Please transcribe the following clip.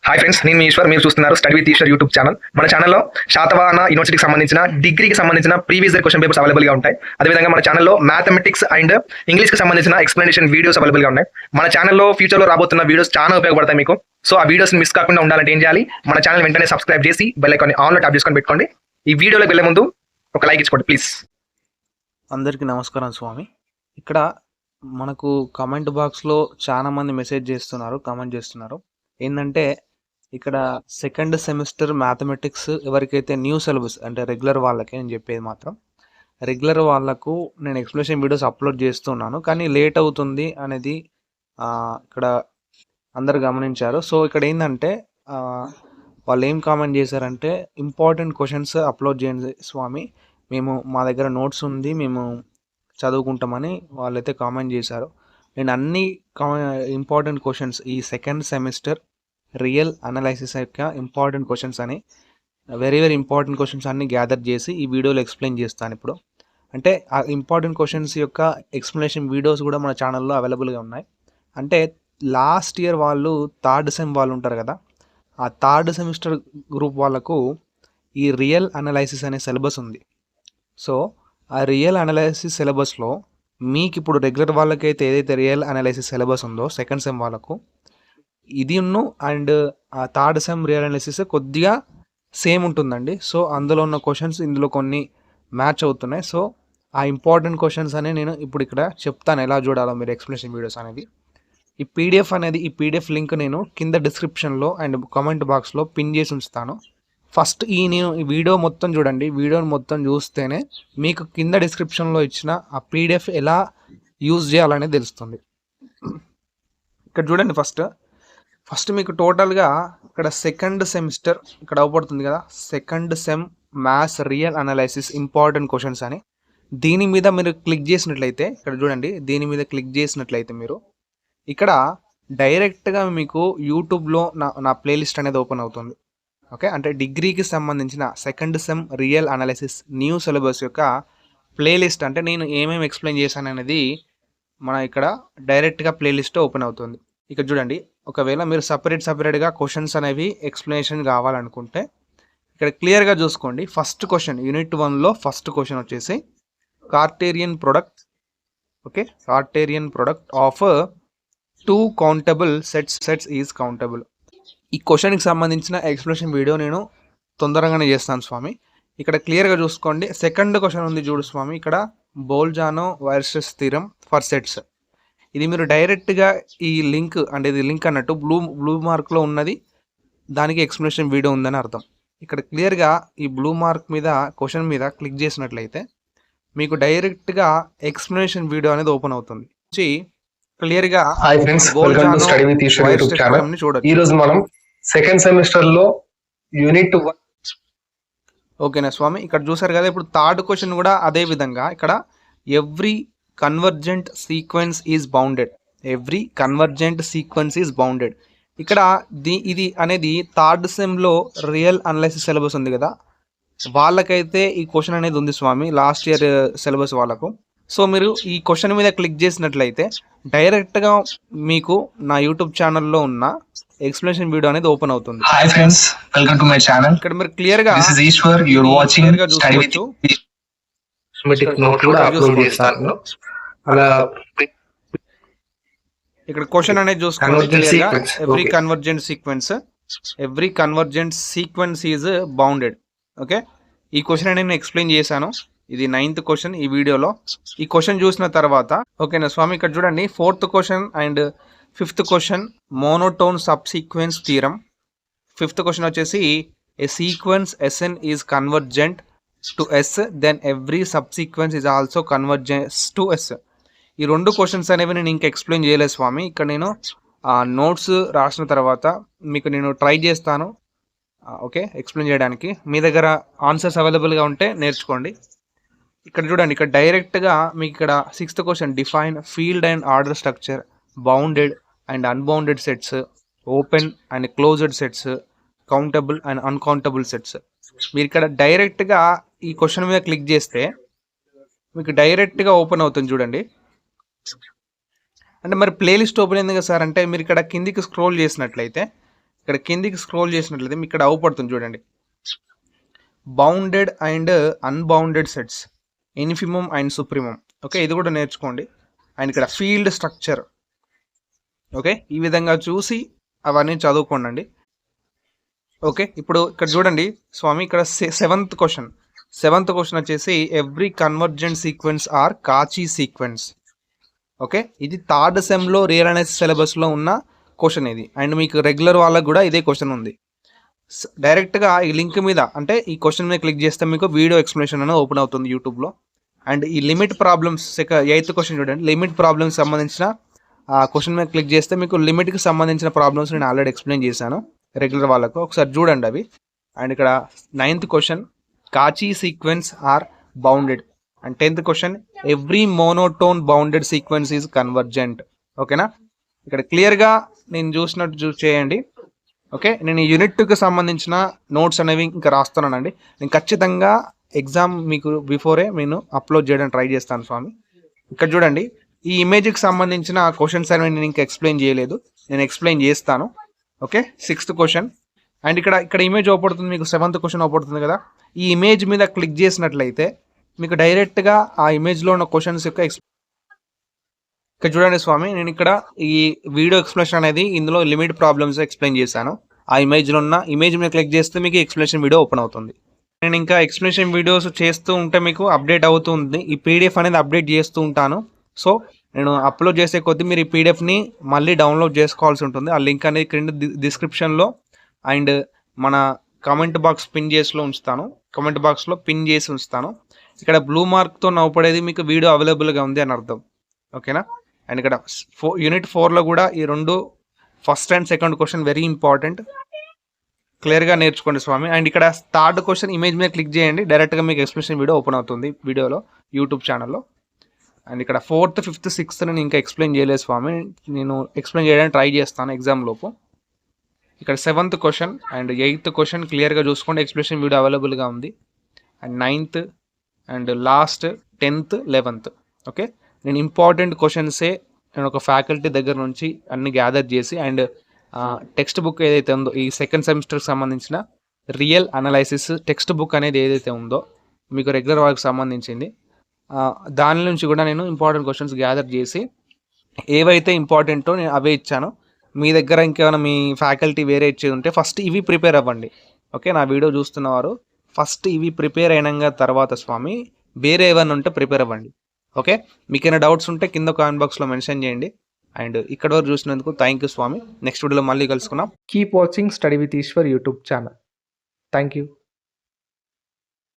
Hi friends, నేను మీ ఈశ్వర్. మీరు చూస్తున్నారు study with Eshwar YouTube channel. మన ఛానల్లో శాతవాహన యూనివర్సిటీకి సంబంధించిన డిగ్రీకి సంబంధించిన ప్రీవియస్ ఇయర్ క్వశ్చన్ పేపర్స్ అవైలబుల్గా ఉంటాయి. అదేవిధంగా మన ఛానల్లో మ్యాథమెటిక్స్ అండ్ ఇంగ్లీష్కి సంబంధించిన ఎక్స్ప్లెనేషన్ వీడియోస్ అవైలబుల్గా ఉన్నాయి. మన ఛానల్లో ఫ్యూచర్లో రాబోతున్న వీడియోస్ చాలా ఉపయోగపడతాయి మీకు. సో ఆ వీడియోస్ మిస్ కాకుండా ఉండాలంటే ఏం చేయాలి? మన ఛానల్ వెంటనే సబ్స్క్రైబ్ చేసి బెల్ ఐకాన్ ఆన్లో ట్యాప్ చేసుకొని పెట్టుకోండి. ఈ వీడియోలోకి వెళ్ళే ముందు ఒక లైక్ ఇచ్చుకోండి ప్లీజ్. అందరికీ నమస్కారం స్వామి. ఇక్కడ మనకు కామెంట్ బాక్స్లో చాలా మంది మెసేజ్ చేస్తున్నారు, కామెంట్ చేస్తున్నారు. ఏంటంటే ఇక్కడ సెకండ్ సెమిస్టర్ మ్యాథమెటిక్స్ ఎవరికైతే న్యూ సిలబస్ అంటే రెగ్యులర్ వాళ్ళకి నేను చెప్పేది మాత్రం రెగ్యులర్ వాళ్ళకు నేను ఎక్స్ప్లెనేషన్ వీడియోస్ అప్లోడ్ చేస్తున్నాను, కానీ లేట్ అవుతుంది అనేది ఇక్కడ అందరు గమనించారు. సో ఇక్కడ ఏంటంటే వాళ్ళు ఏం కామెంట్ చేశారంటే ఇంపార్టెంట్ క్వశ్చన్స్ అప్లోడ్ చేయండి స్వామి, మేము మా దగ్గర నోట్స్ ఉంది, మేము చదువుకుంటామని వాళ్ళైతే కామెంట్ చేశారు. నేను అన్ని ఇంపార్టెంట్ క్వశ్చన్స్ ఈ సెకండ్ సెమిస్టర్ రియల్ అనాలైసిస్ యొక్క ఇంపార్టెంట్ క్వశ్చన్స్ అని వెరీ ఇంపార్టెంట్ క్వశ్చన్స్ అన్ని గ్యాదర్ చేసి ఈ వీడియోలో ఎక్స్ప్లెయిన్ చేస్తాను. ఇప్పుడు అంటే ఆ ఇంపార్టెంట్ క్వశ్చన్స్ యొక్క ఎక్స్ప్లెనేషన్ వీడియోస్ కూడా మన ఛానల్లో అవైలబుల్గా ఉన్నాయి. అంటే లాస్ట్ ఇయర్ వాళ్ళు థర్డ్ సెమ్ వాళ్ళు ఉంటారు కదా, ఆ థర్డ్ సెమిస్టర్ గ్రూప్ వాళ్ళకు ఈ రియల్ అనాలైసిస్ అనే సిలబస్ ఉంది. సో ఆ రియల్ అనాలైసిస్ సిలబస్లో మీకు ఇప్పుడు రెగ్యులర్ వాళ్ళకైతే ఏదైతే రియల్ అనాలైసిస్ సిలబస్ ఉందో సెకండ్ సెమ్ వాళ్ళకు ఇది అండ్ ఆ థర్డ్ సెమ్ రియల్ అనాలిసిస్ కొద్దిగా సేమ్ ఉంటుందండి. సో అందులో ఉన్న క్వశ్చన్స్ ఇందులో కొన్ని మ్యాచ్ అవుతున్నాయి. సో ఆ ఇంపార్టెంట్ క్వశ్చన్స్ అని నేను ఇప్పుడు ఇక్కడ చెప్తాను ఎలా చూడాలో మీరు ఎక్స్ప్లెనేషన్ వీడియోస్ అనేది. ఈ పీడిఎఫ్ లింక్ నేను కింద డిస్క్రిప్షన్లో అండ్ కామెంట్ బాక్స్లో పిన్ చేసి ఉంచుతాను. ఫస్ట్ నేను ఈ వీడియో మొత్తం చూడండి, వీడియోని మొత్తం చూస్తేనే మీకు కింద డిస్క్రిప్షన్లో ఇచ్చిన ఆ పీడిఎఫ్ ఎలా యూజ్ చేయాలనేది తెలుస్తుంది. ఇక్కడ చూడండి, ఫస్ట్ మీకు టోటల్గా ఇక్కడ సెకండ్ సెమిస్టర్ ఇక్కడ అవపడుతుంది కదా, second sem maths real analysis important questions అని. దీని మీద మీరు క్లిక్ చేసినట్లయితే ఇక్కడ చూడండి, దీని మీద క్లిక్ చేసినట్లయితే మీరు ఇక్కడ డైరెక్ట్గా మీకు యూట్యూబ్లో నా ప్లేలిస్ట్ అనేది ఓపెన్ అవుతుంది. ఓకే, అంటే డిగ్రీకి సంబంధించిన second sem real analysis new syllabus యొక్క ప్లేలిస్ట్, అంటే నేను ఏమేమి ఎక్స్ప్లెయిన్ చేశాను అనేది మన ఇక్కడ డైరెక్ట్గా ప్లేలిస్ట్ ఓపెన్ అవుతుంది. ఇక్కడ చూడండి, ఒకవేళ మీరు సపరేట్గా క్వశ్చన్స్ అనేవి ఎక్స్ప్లెనేషన్ కావాలనుకుంటే ఇక్కడ క్లియర్గా చూసుకోండి. ఫస్ట్ క్వశ్చన్ యూనిట్ 1లో ఫస్ట్ క్వశ్చన్ వచ్చేసి Cartesian product of 2 countable sets is countable. ఈ క్వశ్చన్కి సంబంధించిన ఎక్స్ప్లెనేషన్ వీడియో నేను తొందరగానే చేస్తాను స్వామి. ఇక్కడ క్లియర్గా చూసుకోండి. సెకండ్ క్వశ్చన్ ఉంది చూడు స్వామి, ఇక్కడ బోల్జానో-వైర్స్ట్రాస్ థీరం ఫర్ సెట్స్. ఇది మీరు డైరెక్ట్గా ఈ లింక్ అంటే ఇది లింక్ అన్నట్టు బ్లూ మార్క్లో ఉన్నది, దానికి ఎక్స్ప్లెనేషన్ వీడియో ఉందని అర్థం. ఇక్కడ క్లియర్గా ఈ బ్లూ మార్క్ మీద క్వశ్చన్ మీద క్లిక్ చేసినట్లయితే మీకు డైరెక్ట్గా ఎక్స్ప్లెనేషన్ వీడియో అనేది ఓపెన్ అవుతుంది. క్లియర్గా చూడొచ్చు. ఈరోజు మనం సెకండ్ సెమిస్టర్ లో యూనిట్ 1. ఓకేనా స్వామి, ఇక్కడ చూసారు కదా. ఇప్పుడు థర్డ్ క్వశ్చన్ కూడా అదే విధంగా ఇక్కడ every convergent sequence is bounded. ఇక్కడ ఇది అనేది థర్డ్ సెమ్లో రియల్ అనాలైసిస్ సిలబస్ ఉంది కదా, వాళ్ళకైతే ఈ క్వశ్చన్ అనేది ఉంది స్వామి, లాస్ట్ ఇయర్ సిలబస్ వాళ్ళకు. సో మీరు ఈ క్వశ్చన్ మీద క్లిక్ చేసినట్లయితే డైరెక్ట్గా మీకు నా యూట్యూబ్ ఛానల్లో ఉన్న ఎక్స్ప్లెనేషన్ వీడియో అనేది ఓపెన్ అవుతుంది. Hi friends, welcome to my channel. ఇక్కడ మీరు క్లియర్గా చూసుకోవచ్చు. ఇక్కడ క్వశ్చన్ అనేది చూసుకోండి. Every convergent sequence is bounded. Okay, ఈ క్వశ్చన్ అనేది నేను ఎక్స్ప్లెయిన్ చేశాను. ఇది 9th క్వశ్చన్ ఈ వీడియోలో. ఈ క్వశ్చన్ చూసిన తర్వాత ఓకేనా స్వామి, ఇక్కడ చూడండి 4th question and 5th question monotone subsequence theorem. 5th question వచ్చేసి a sequence SN is convergent to S, then every subsequence is also convergence to S. ఈ 2 క్వశ్చన్స్ అనేవి నేను ఇంకా ఎక్స్ప్లెయిన్ చేయలేదు స్వామి. ఇక్కడ నేను నోట్స్ రాసిన తర్వాత మీకు నేను ట్రై చేస్తాను ఓకే ఎక్స్ప్లెయిన్ చేయడానికి. మీ దగ్గర ఆన్సర్స్ అవైలబుల్గా ఉంటే నేర్చుకోండి. ఇక్కడ చూడండి, ఇక్కడ డైరెక్ట్గా మీకు ఇక్కడ 6th question define field and order structure, bounded and unbounded sets, open and closed sets, countable and uncountable sets. మీరు ఇక్కడ డైరెక్ట్గా ఈ క్వశ్చన్ మీద క్లిక్ చేస్తే మీకు డైరెక్ట్గా ఓపెన్ అవుతుంది చూడండి. అంటే మరి ప్లేలిస్ట్ ఓపెన్ అయింది కదా సార్ అంటే మీరు ఇక్కడ కిందికి స్క్రోల్ చేసినట్లయితే ఇక్కడ కిందికి స్క్రోల్ చేసినట్లయితే మీకు ఇక్కడ అవుపడుతుంది చూడండి. Bounded and unbounded sets, infimum and supremum. Okay, ఇది కూడా నేర్చుకోండి. అండ్ ఇక్కడ ఫీల్డ్ స్ట్రక్చర్. ఓకే, ఈ విధంగా చూసి అవన్నీ చదువుకోండి. ఓకే, ఇప్పుడు ఇక్కడ చూడండి స్వామి, ఇక్కడ సెవెంత్ క్వశ్చన్ వచ్చేసి every convergent sequence are Cauchy sequence. Okay, ఇది థర్డ్ సెమ్లో రియల్ అనాలిసిస్ సిలబస్లో ఉన్న క్వశ్చన్ ఇది. అండ్ మీకు రెగ్యులర్ వాళ్ళకు కూడా ఇదే క్వశ్చన్ ఉంది. డైరెక్ట్గా ఈ లింక్ మీద అంటే ఈ క్వశ్చన్ మీద క్లిక్ చేస్తే మీకు వీడియో ఎక్స్ప్లెనేషన్ అనేది ఓపెన్ అవుతుంది యూట్యూబ్లో. అండ్ ఈ లిమిట్ ప్రాబ్లమ్స్ 8th క్వశ్చన్ చూడండి, లిమిట్ ప్రాబ్లమ్స్ సంబంధించిన క్వశ్చన్ మీద క్లిక్ చేస్తే మీకు లిమిట్కి సంబంధించిన ప్రాబ్లమ్స్ నేను ఆల్రెడీ ఎక్స్ప్లెయిన్ చేశాను రెగ్యులర్ వాళ్ళకు, ఒకసారి చూడండి అవి. అండ్ ఇక్కడ 9th question Cauchy sequence are bounded. And 10th question every monotone bounded sequence is convergent. ఓకేనా, ఇక్కడ క్లియర్గా నేను చూసినట్టు చేయండి. ఓకే, నేను యూనిట్ 2కి సంబంధించిన నోట్స్ అనేవి ఇంకా రాస్తున్నానండి. నేను ఖచ్చితంగా ఎగ్జామ్ మీకు బిఫోరే నేను అప్లోడ్ చేయడానికి ట్రై చేస్తాను స్వామి. ఇక్కడ చూడండి, ఈ ఇమేజ్కి సంబంధించిన క్వశ్చన్స్ అనేవి నేను ఇంకా ఎక్స్ప్లెయిన్ చేయలేదు, నేను ఎక్స్ప్లెయిన్ చేస్తాను. Okay, 6th question. అండ్ ఇక్కడ ఇమేజ్ ఓపడుతుంది మీకు, 7th క్వశ్చన్ ఓపడుతుంది కదా. ఈ ఇమేజ్ మీద క్లిక్ చేసినట్లయితే మీకు డైరెక్ట్గా ఆ ఇమేజ్లో ఉన్న క్వశ్చన్స్ యొక్క ఇక్కడ చూడండి స్వామి, నేను ఇక్కడ ఈ వీడియో ఎక్స్ప్లెనేషన్ అనేది ఇందులో లిమిట్ ప్రాబ్లమ్స్ ఎక్స్ప్లెయిన్ చేశాను. ఆ ఇమేజ్లో ఉన్న ఇమేజ్ మీద క్లిక్ చేస్తే మీకు ఎక్స్ప్లెనేషన్ వీడియో ఓపెన్ అవుతుంది. నేను ఇంకా ఎక్స్ప్లెనేషన్ వీడియోస్ చేస్తూ ఉంటే మీకు అప్డేట్ అవుతుంది. ఈ పీడిఎఫ్ అనేది అప్డేట్ చేస్తూ ఉంటాను. సో నేను అప్లోడ్ చేసే కొద్దీ మీరు ఈ పీడిఎఫ్ని మళ్ళీ డౌన్లోడ్ చేసుకోవాల్సి ఉంటుంది. ఆ లింక్ అనేది క్రింద డిస్క్రిప్షన్లో అండ్ మన కామెంట్ బాక్స్ పిన్ చేసి ఉంచుతాను, కామెంట్ బాక్స్లో పిన్ చేసి ఉంచుతాను. ఇక్కడ బ్లూ మార్క్తో నవ్వుపడేది మీకు వీడియో అవైలబుల్గా ఉంది అని అర్థం. ఓకేనా, అండ్ ఇక్కడ యూనిట్ 4లో కూడా ఈ 2 first and second question very important, క్లియర్గా నేర్చుకోండి స్వామి. అండ్ ఇక్కడ 3rd క్వశ్చన్ ఇమేజ్ మీద క్లిక్ చేయండి, డైరెక్ట్గా మీకు ఎక్స్ప్లెనేషన్ వీడియో ఓపెన్ అవుతుంది వీడియోలో యూట్యూబ్ ఛానల్లో. అండ్ ఇక్కడ 4th, 5th, 6th నేను ఇంకా ఎక్స్ప్లెయిన్ చేయలేదు స్వామి, నేను ఎక్స్ప్లెయిన్ చేయడానికి ట్రై చేస్తాను ఎగ్జామ్ లోపు. ఇక్కడ 7th question and 8th question క్లియర్గా చూసుకోండి, ఎక్స్ప్లెనేషన్ వీడియో అవైలబుల్గా ఉంది. And 9th and last 10th, 11th. Okay, నేను ఇంపార్టెంట్ క్వశ్చన్సే నేను ఒక ఫ్యాకల్టీ దగ్గర నుంచి అన్ని గ్యాదర్ చేసి అండ్ టెక్స్ట్ బుక్ ఏదైతే ఉందో ఈ 2nd సెమిస్టర్కి సంబంధించిన రియల్ అనాలైసిస్ టెక్స్ట్ బుక్ అనేది ఏదైతే ఉందో మీకు రెగ్యులర్ వర్క్ సంబంధించింది, దాని నుంచి కూడా నేను ఇంపార్టెంట్ క్వశ్చన్స్ గ్యాదర్ చేసి ఏవైతే ఇంపార్టెంటో నేను అవే ఇచ్చాను. మీ దగ్గర ఇంకేమైనా మీ ఫ్యాకల్టీ వేరే ఇచ్చేది ఉంటే ఫస్ట్ ఇవి ప్రిపేర్ అవ్వండి. ఓకే, నా వీడియో చూస్తున్నవారు ఫస్ట్ ఇవి ప్రిపేర్ అయినాక తర్వాత స్వామి వేరే ఏమైనా ఉంటే ప్రిపేర్ అవ్వండి. ఓకే, మీకు ఏమైనా డౌట్స్ ఉంటే కింద కామెంట్ బాక్స్లో మెన్షన్ చేయండి. అండ్ ఇక్కడ వరకు చూసినందుకు థ్యాంక్ యూ స్వామి. నెక్స్ట్ వీడియోలో మళ్ళీ కలుసుకున్నాం. Keep watching study with Eshwar YouTube channel. Thank you.